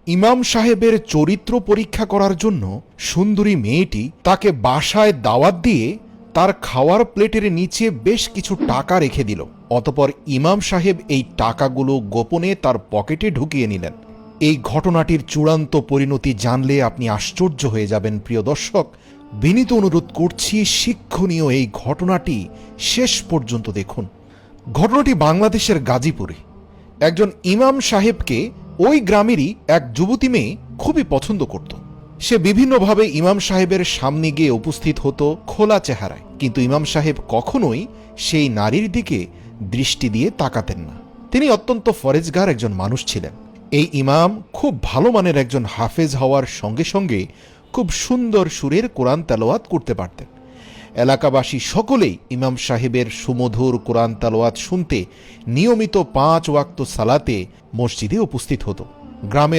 ইমাম সাহেবের চরিত্র পরীক্ষা করার জন্য সুন্দরী মেয়েটি তাকে বাসায় দাওয়াত দিয়ে তার খাওয়ার প্লেটের নিচে বেশ কিছু টাকা রেখে দিল। অতপর ইমাম সাহেব এই টাকাগুলো গোপনে তার পকেটে ঢুকিয়ে নিলেন। এই ঘটনাটির চূড়ান্ত পরিণতি জানলে আপনি আশ্চর্য হয়ে যাবেন। প্রিয় দর্শক, বিনীত অনুরোধ করছি শিক্ষণীয় এই ঘটনাটি শেষ পর্যন্ত দেখুন। ঘটনাটি বাংলাদেশের গাজীপুরে। একজন ইমাম সাহেবকে ওই গ্রামেরই এক যুবতী মেয়ে খুবই পছন্দ করত। সে বিভিন্নভাবে ইমাম সাহেবের সামনে গিয়ে উপস্থিত হতো খোলা চেহারায়, কিন্তু ইমাম সাহেব কখনোই সেই নারীর দিকে দৃষ্টি দিয়ে তাকাতেন না। তিনি অত্যন্ত ফরেজগার একজন মানুষ ছিলেন। এই ইমাম খুব ভালো মানের একজন হাফেজ হওয়ার সঙ্গে সঙ্গে খুব সুন্দর সুরের কোরআন তেলাওয়াত করতে পারতেন। এলাকাবাসী সকলেই ইমাম সাহেবের সুমধুর কোরআন তেলাওয়াত শুনতে নিয়মিত 5 ওয়াক্ত সালাতে মসজিদে উপস্থিত হতো। গ্রামের